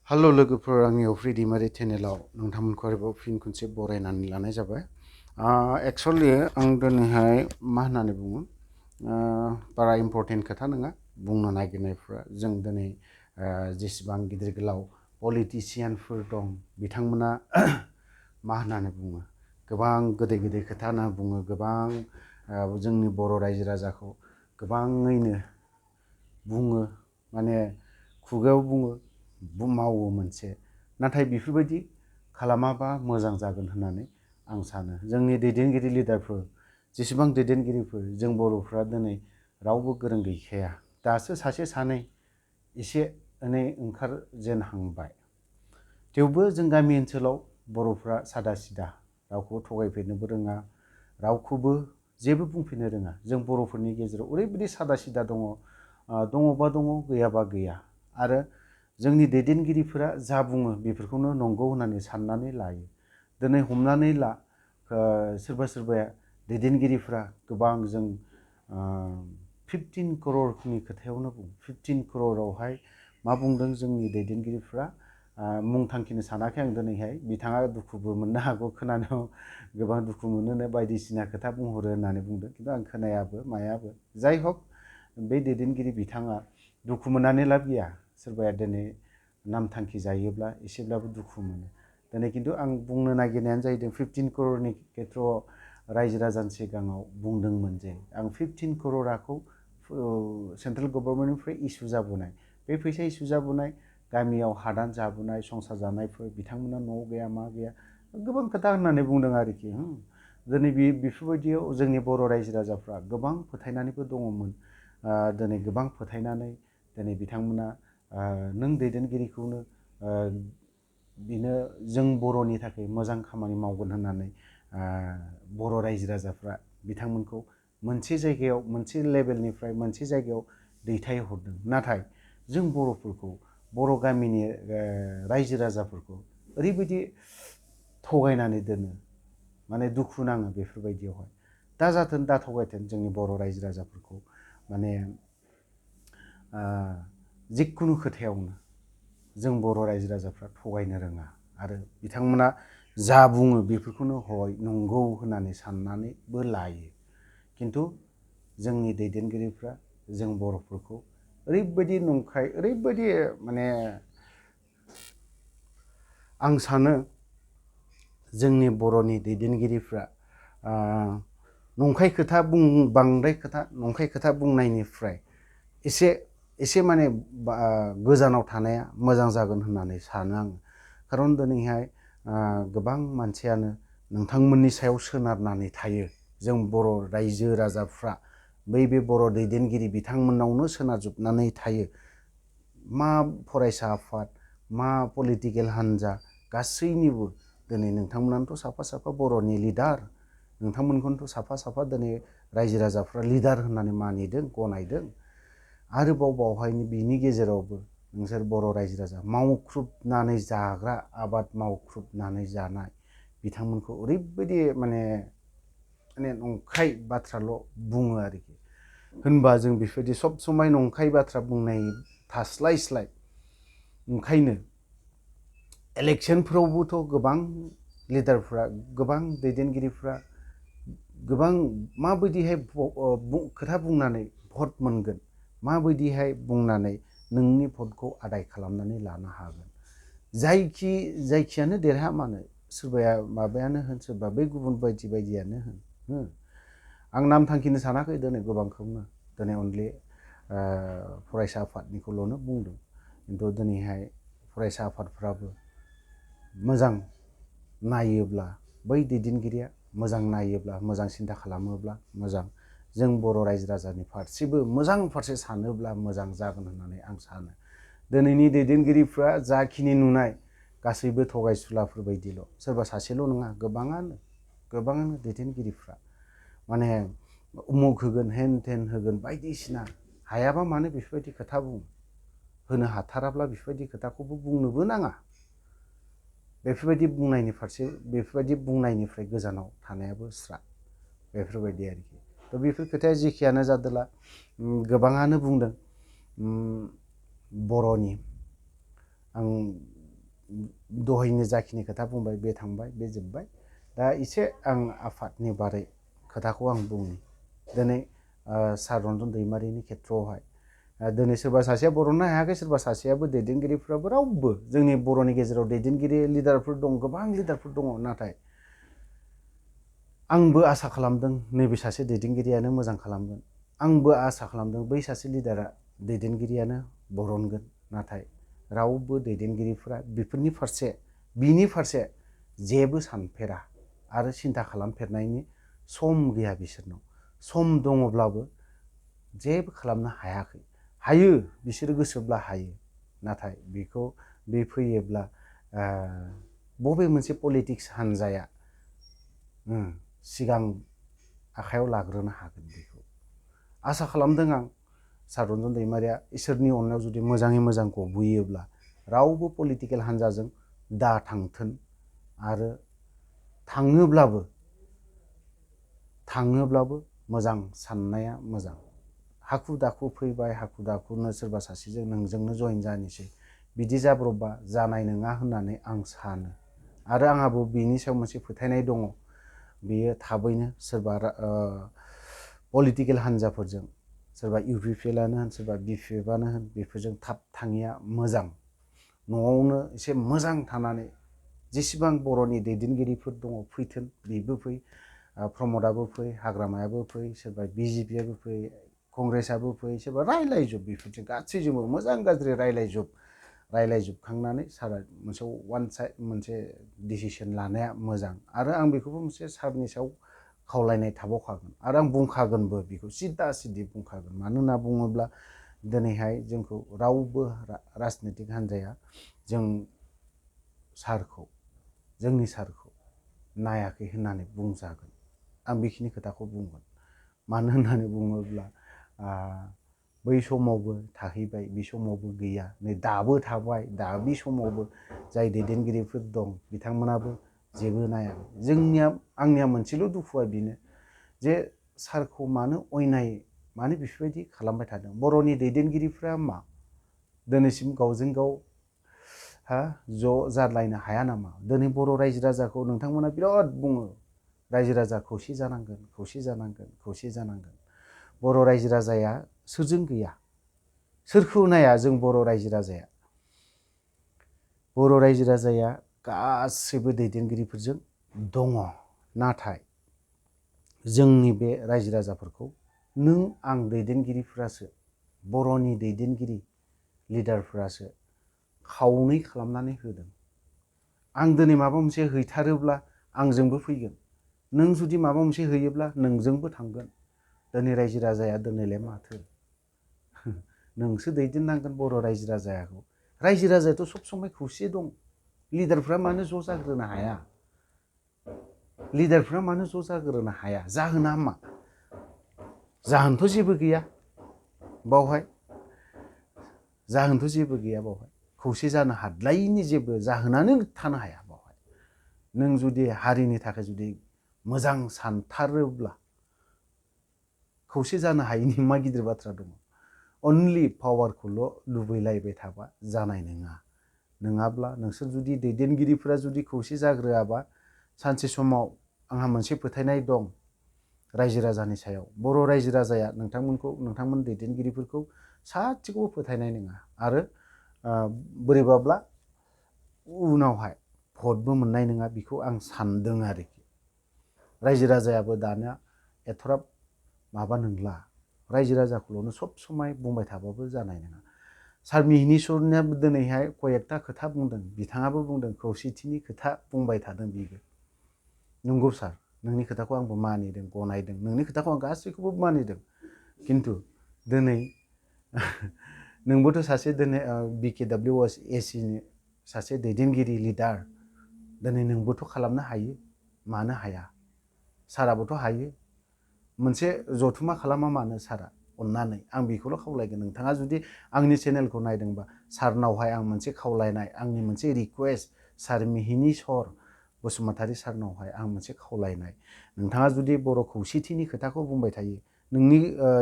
हेल' लोगोफोर, आंनि अफ्रि दैमारि चेनेलाव नोंथांमोनखौ आरोबाव फिन खनसे बरायनानै लानाय जाबाय। एक्सुवेलि आं दिनैहाय मा होननानै बुङो, बारा इम्परटेन्ट खोथा नङा बुंनो नागिरनायफ्रा। जों दिनै जेसेबां गिदिर गोलाव पलिटिसियानफोर दं बिथांमोना मा होननानै बुङो, गोबां गोदै गोदै खोथा होनना बुङो, गोबां जोंनि बर' रायजो राजाखौ गोबाङैनो बुङो, माने खुगायाव बुङो, मावो मोनसे। नाथाय बेफोरबायदि खालामाबा मोजां जागोन होननानै आं सानो। जोंनि दैदेनगिरि लिडारफोर, जेसेबां दैदेनगिरिफोर, जों बर'फ्रा दिनै रावबो गोरों गैखाया। दासो सासे सानै एसे एनै ओंखारजेनहांबाय। थेवबो जों गामि ओनसोलाव बर'फ्रा सादा सिदा, रावखौबो थगायफेरनोबो रोङा, रावखौबो जेबो बुंफेरनो रोङा। जों बर'फोरनि गेजेराव ओरैबायदि सादा सिदा दङ, दङबा दङ, गैयाबा गैया। आरो जोंनि दैदेनगिरिफोरा जा बुङो बेफोरखौनो नंगौ होननानै साननानै लायो। दिनै हमनानै ला, सोरबा सोरबाया दैदेनगिरिफ्रा गोबां जों 15 क'ररनि खोथायावनो बुं, 15 क'ररावहाय मा बुंदों जोंनि दैदेनगिरिफ्रा, मुं थांखिनो सानाखै आं दिनैहाय। बिथाङा दुखुबो मोननो हागौ, खोनानायाव गोबां दुखु मोनोनो, बायदिसिना खोथा बुंहरो होननानै बुंदों। खिन्थु आं खोनायाबो मायाबो। जाय हक, बे दैदेनगिरि बिथाङा दुखु मोननानै लाब गैया। सोरबाया दिनै नाम थांखि जायोब्ला एसेब्लाबो दुखु मोनो। दिनै खिन्थु आं बुंनो नागिरनायानो जाहैदों, 15 क'ररनि खेथ्रआव रायजो राजानि सिगाङाव बुंदोंमोन जे आं 15 क'रराखौ सेन्ट्रेल गभर्नमेन्टनिफ्राय इसु जाबोनाय, बे फैसा इसु जाबोनाय, गामियाव हादान जाबोनाय, संसार जानायफोर, बिथांमोना न'आव गैया मा गैया, गोबां खोथा होननानै बुंदों आरोखि। दिनै बेफोरबायदियाव जोंनि बर' रायजो राजाफ्रा गोबां फोथायनानैबो दङमोन। दिनै गोबां फोथायनानै दिनै बिथांमोना नों दैदेनगिरिखौनो बिनो जों बर'नि थाखाय मोजां खामानि मावगोन होननानै बर' रायजो राजाफ्रा बिथांमोनखौ मोनसे जायगायाव, मोनसे लेभेलनिफ्राय मोनसे जायगायाव दैथायहरदों। नाथाय जों बर'फोरखौ, बर' गामिनि रायजो राजाफोरखौ ओरैबायदि थगायनानै दोनो, माने दुखु नाङो बेफोरबायदियावहाय। दा जाथों, दा थगायथों, जोंनि बर' रायजो राजाफोरखौ माने जिखुनु खोथायावनो जों बर' रायजो राजाफ्रा थगायनो रोङा। आरो बिथांमोना जा बुङो बेफोरखौनो हय नंगौ होननानै साननानैबो लायो। खिन्थु जोंनि दैदेनगिरिफ्रा जों बर'फोरखौ ओरैबायदि नंखाय, ओरैबायदि माने आं सानो जोंनि बर'नि दैदेनगिरिफ्रा बांद्राय नंखाय खोथा बुंनायनिफ्राय एसे माने गोजानाव थानाया मोजां जागोन होननानै सानो आङो। खारन दिनैहाय गोबां मानसियानो नोंथांमोननि सायाव सोनारनानै थायो। जों बर' रायजो राजाफ्रा बे बर' दैदेनगिरि बिथांमोननावनो सोनारजोबनानै थायो। मा फरायसा आफाद, मा पलिटिकेल हान्जा, गासैनिबो दिनै नोंथांमोनानोथ' साफा साफा बर'नि लिडार, नोंथांमोनखौनोथ' साफा साफा दिनै रायजो राजाफ्रा लिडार होननानै मानिदों, गनायदों। आरोबाव बावहायनो बिनि गेजेरावबो नोंसोर बर' रायजो राजा मावख्रुबनानै जाग्रा, आबाद मावख्रुबनानै जानाय बिथांमोनखौ ओरैबायदि माने नंखाय बाथ्राल' बुङो आरोखि। होनबा जों बेफोरबायदि सब समाय नंखाय बाथ्रा बुंनाय थास्लायस्लाय, ओंखायनो इलेक्सनफ्रावबोथ' गोबां लिडारफ्रा, गोबां दैदेनगिरिफ्रा गोबां माबायदिहाय खोथा बुंनानै भट मोनगोन, माबायदिहाय बुंनानै नोंनि भटखौ आदाय खालामनानै लानो हागोन। जायखियानो देरहा मानो, सोरबाया माबायानो होन, सोरबा बै गुबुन बायदियानो होन। आं नाम थांखिनो सानाखै दिनै गोबांखौनो, दिनै अनलि फरायसा आफादनिखौल'नो बुंदों। खिन्थु दिनैहाय फरायसा आफादफ्राबो मोजां नायोब्ला, बै दैदेनगिरिया मोजां नायोब्ला, मोजां सिन्था खालामोब्ला मोजां, जों बर' रायजो राजानि फारसेबो मोजां फारसे सानोब्ला मोजां जागोन होननानै आं सानो। दिनैनि दैदेनगिरिफ्रा जाखिनि नुनाय गासैबो थगायसुलाफोर बायदिल'। सोरबा सासेल' नङा, गोबाङानो दैदेनगिरिफ्रा माने उमुक होगोन, हेन थेन होगोन, बायदिसिना। हायाबा मानो बेफोरबायदि खोथा बुङो, होनो हाथाराब्ला बेफोरबायदि खोथाखौबो बुंनोबो नाङा। बेफोरबायदि बुंनायनिफ्राय गोजानाव थानायाबो स्रा, बेफोरबायदि आरोखि। थ' बेफोर खोथाया जेखियानो जादोला, गोबाङानो बुंदों बर'नि, आं दहायनो जाखिनि खोथा बुंबाय बे थांबाय बे जोब्बाय दा एसे आं आफादनि बारै खोथाखौ आं बुंनि दिनै सार रन्जन दैमारिनि खेथ्रआवहाय दिनै सोरबा सासेया बरननो हायाखै सोरबा सासेयाबो दैदेनगिरिफ्राबो रावबो जोंनि बर'नि गेजेराव दैदेनगिरि लिडारफोर दं गोबां लिडारफोर दङ नाथाय आंबो आसा खालामदों नैबे सासे दैदेनगिरियानो मोजां खालामगोन आंबो आसा खालामदों बै सासे लिडारा दैदेनगिरियानो बरनगोन नाथाय रावबो दैदेनगिरिफ्रा बिनि फारसे जेबो सानफेरा आरो सिन्था खालामफेरनायनि सम गैया बिसोरनाव सम दङब्लाबो जेबो खालामनो हायाखै हायो बिसोरो गोसोब्ला हायो नाथाय बेखौ बे फैयोब्ला बबे मोनसे पलिटिक्स हान्जाया सिगां आखायाव लाग्रोनो हागोन बेखौ आसा खालामदों आं सार रन्जन दैमारिया इसोरनि अननायाव जुदि मोजाङै मोजां गबोयोब्ला रावबो पलिटिकेल हान्जाजों दा थांथों आरो थाङोब्लाबो मोजां साननाया मोजां हाखु दाखु फैबाय हाखु दाखुनो सोरबा सासेजों नोंजोंनो जइन जानोसै बिदि जाब्रबबा जानाय नङा होननानै आं सानो आरो आंहाबो बेनि सायाव मोनसे फोथायनाय दङ बेयो थाबैनो सोरबा पलिटिकेल हान्जाफोरजों सोरबा इउपिपिएलआनो होन सोरबा बिपिएफआनो होन बेफोरजों थाब थाङिया मोजां न'आवनो एसे मोजां थानानै जेसेबां बर'नि दैदेनगिरिफोर दङ फैथों बेबो फै प्रमदआबो फै हाग्रामायाबो फै सोरबा बिजेपिआबो फै कंग्रेसआबो फै सोरबा रायलायजोब बेफोरजों गासैजोंबो मोजां गाज्रि रायलायजोबखांनानै सारा मोनसे डिसिसन लानाया मोजां आरो आं बेखौबो मोनसे सारनि सायाव खावलायनाय थाबावखागोन आरो आं बुंखागोनबो बेखौ सिदा सिदि बुंखागोन मानो होनना बुङोब्ला दिनैहाय जोंखौ रावबो राजनितिक हान्जाया जोंनि सारखौ नायाखै होननानै बुंजागोन आं बेखिनि खोथाखौ बुंगोन मानो होननानै बुङोब्ला बै समावबो थाहैबाय बे समावबो गैया नै दाबो थाबाय दा बे समावबो जाय दैदेनगिरिफोर दं बिथांमोनाबो जेबो नायाखै आंनिया मोनसेल' दुखुआ बेनो जे सारखौ मानो बेफोरबायदि खालामबाय थादों बर'नि दैदेनगिरिफ्रा मा दिनैसिम गावजों गाव ज' जालायनो हाया नामा दिनै बर' रायजो राजाखौ नोंथांमोना बिराद बुङो रायजो राजा खौसे जानांगोन बर' रायजो राजाया सोरजों गैया सोरखौ नाया जों बर' रायजो राजाया गासैबो दैदेनगिरिफोरजों दङ नाथाय जोंनि बे रायजो राजाफोरखौ नों आं दैदेनगिरिफोरासो बर'नि दैदेनगिरि लिडारफोरासो खावनै खालामनानै होदों आं दिनै माबा मोनसे हैथारोब्ला आंजोंबो फैगोन नों जुदि माबा मोनसे होयोब्ला नोंजोंबो थांगोन दिनै रायजो राजाया दिनैलाय माथो नोंसो दैदेननांगोन बर' रायजो राजायाथ' सब समाय खौसे दं लिडारफ्रा मानो ज' जाग्रोनो हाया जाहोना मा जाहोनथ' जेबो गैया बावहाय खौसे जानो हाद्लायैनि जेबो जाहोनानो थानो हाया बावहाय नों जुदि हारिनि थाखाय जुदि मोजां सानथारोब्ला खौसे जानो हायैनि मा गिदिर बाथ्रा दङ अनलि पावारखौल' लुबैलायबाय थाबा जानाय नङाब्ला नोंसोर जुदि दैदेनगिरिफोरा जुदि खौसे जाग्रोआबा सानसे समाव आंहा मोनसे फोथायनाय दं रायजो राजानि सायाव बर' रायजो राजाया नोंथांमोन दैदेनगिरिफोरखौ सासेखौबो फोथायनाय नङा आरो बोरैबाब्ला उनावहाय भटबो मोननाय नङा बेखौ आं सानदों आरोखि रायजो राजायाबो दानिया एथ'राब माबा नंला रायजो राजाखौल'नो सब समाय बुंबाय थाबाबो जानाय नङा सार मिहिनीश्वरनिया दिनैहाय कयेकथा खोथा बुंदों बिथाङाबो बुंदों खौसेथिनि खोथा बुंबाय थादों बिबो नंगौ सार नोंनि खोथाखौ आंबो मानिदों गनायदों नोंनि खोथाखौ आं गासैखौबो मानिदों खिन्थु दिनै नोंबोथ' सासे दिनै BKWSACनि सासे दैदेनगिरि लिडार दिनै नोंबोथ' खालामनो हायो मानो हाया साराबोथ' हायो मोनसे जथुमा खालामा मानो सारा अननानै आं बेखौल' खावलायगोन नोंथाङा जुदि आंनि चेनेलखौ नायदोंबा सारनावहाय आं मोनसे खावलायनाय आंनि मोनसे रिकुवेस्ट सार मिहिनीश्वर बसुमतारी सारनावहाय आं मोनसे खावलायनाय नोंथाङा जुदि बर' खौसेथिनि खोथाखौ बुंबाय थायो नोंनि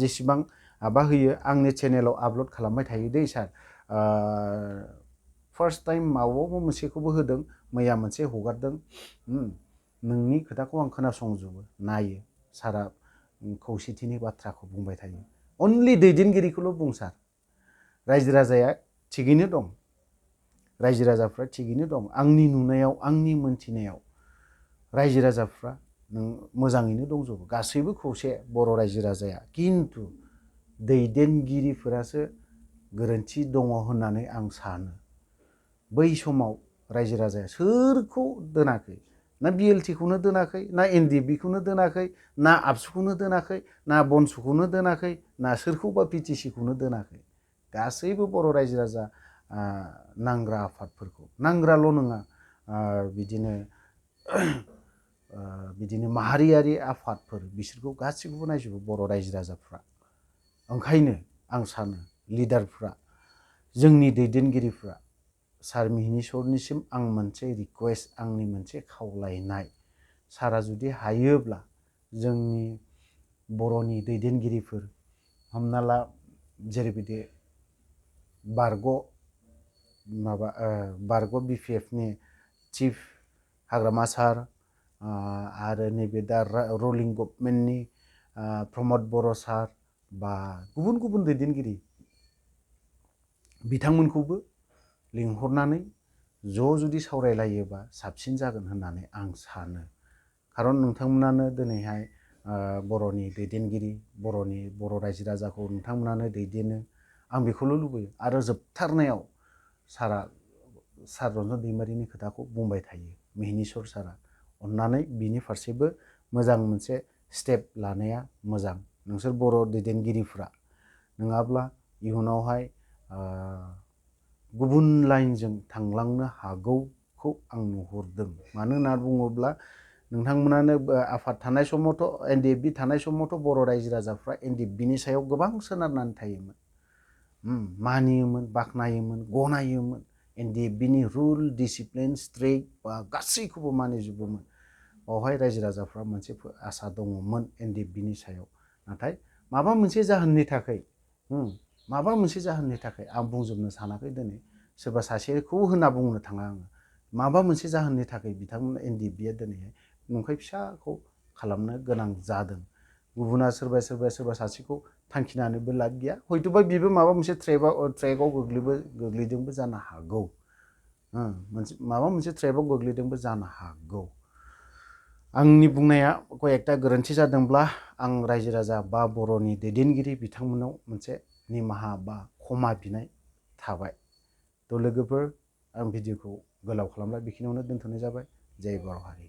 जेसेबां माबा होयो आंनि चेनेलाव आपल'ड खालामबाय थायो दै सार फार्स्ट टाइम माबावबो मोनसेखौबो होदों, मैया मोनसे हगारदों। नोंनि खोथाखौ आं खोनासंजोबो, नायो। सारा खौसेथिनि बाथ्राखौ बुंबाय थायो। अनलि दैदेनगिरिखौल' बुं सार। रायजो राजाया थिगैनो दं, रायजो राजाफ्रा थिगैनो दं। आंनि नुनायाव, आंनि मोनथिनायाव रायजो राजाफ्रा मोजाङैनो दंजोबो, गासैबो खौसे बर' रायजो राजाया। खिन्थु दैदेनगिरिफोरासो गोरोन्थि दङ होननानै आं सानो। बै समाव रायजो राजाया सोरखौ दोनाखै, ना बिएलटिखौनो दोनाखै, ना एनडिएफबिखौनो दोनाखै, ना आबसुखौनो दोनाखै, ना बनसुखौनो दोनाखै, ना सोरखौबा पिटिसिखौनो दोनाखै। गासैबो बर' रायजो राजा नांग्रा आफादफोरखौ, नांग्राल' नङा, बिदिनो माहारियारि आफादफोर, बिसोरखौ गासैखौबो नायजोबो बर' रायजो राजाफ्रा। ओंखायनो आं सानो लिडारफ्रा, जोंनि दैदेनगिरिफ्रा, सार मिहिनीश्वरनिसिम आं मोनसे रिकुवेस्ट, आंनि मोनसे खावलायनाय, सारा जुदि हायोब्ला जोंनि बर'नि दैदेनगिरिफोर, हमना ला जेरैबायदि बारग' बिपिएफनि चिफ हाग्रामा सार, आरो नैबे दा रुलिं गभर्नमेन्टनि प्रमद बर' सार, बा गुबुन गुबुन दैदेनगिरि, बिथांमोनखौबो लिंहरनानै जुदि सावरायलायोबा साबसिन जागोन होननानै आं सानो। खारन नोंथांमोनानो दिनैहाय बर'नि दैदेनगिरि, बर' रायजो राजाखौ नोंथांमोनानो दैदेनो। आं बेखौल' लुबैयो। आरो जोबथारनायाव सार रन्जन दैमारिनि खोथाखौ बुंबाय थायो मिहिनीश्वर सारा। अन्नानै बिनि फारसेबो मोजां मोनसे स्टेप लानाया मोजां। नोंसोर बर' दैदेनगिरिफ्रा, नङाब्ला इयुनावहाय गुबुन लाइनजों थांलांनो हागौखौ आं नुहुरदों। मानो होनना बुङोब्ला नोंथांमोनानो आफाद थानाय समावथ', एनडिएफबि थानाय समावथ' बर' रायजो राजाफ्रा एनडिएफबिनि सायाव गोबां सोनारनानै थायोमोन। मानियोमोन, बाख्नायोमोन, गनायोमोन। एनडिएफबिनि रुल, डिसिप्लिन, स्ट्रिक बा गासैखौबो मानिजोबोमोन। बावहाय रायजो राजाफ्रा मोनसे आसा दङमोन एनडिएफबिनि सायाव। नाथाय माबा मोनसे जाहोननि थाखाय, आं बुंजोबनो सानाखै दिनै, सोरबा सासेखौ होनना बुंनो थाङा आङो। माबा मोनसे जाहोननि थाखाय बिथांमोना एनडिएफबिया दिनैहाय नंखाय फिसाखौ खालामनो गोनां जादों। गुबुना सोरबा सासेखौ थांखिनानैबो लाब गैया। हयथ'बा बेबो माबा मोनसे ट्रेकआव गोग्लैदोंबो जानो हागौ। माबा मोनसे ट्रेकआव गोग्लैदोंबो जानो हागौ। आंनि बुंनाया कयेकथा गोरोन्थि जादोंब्ला आं रायजो राजा बा बर'नि दैदेनगिरि बिथांमोनाव मोनसे निमाहा बा क्षमा बिनाय थाबाय। थ' लोगोफोर, आं भिडिअखौ गोलाव खालामला, बेखिनियावनो दोनथ'नाय जाबाय। जय बर' हारि।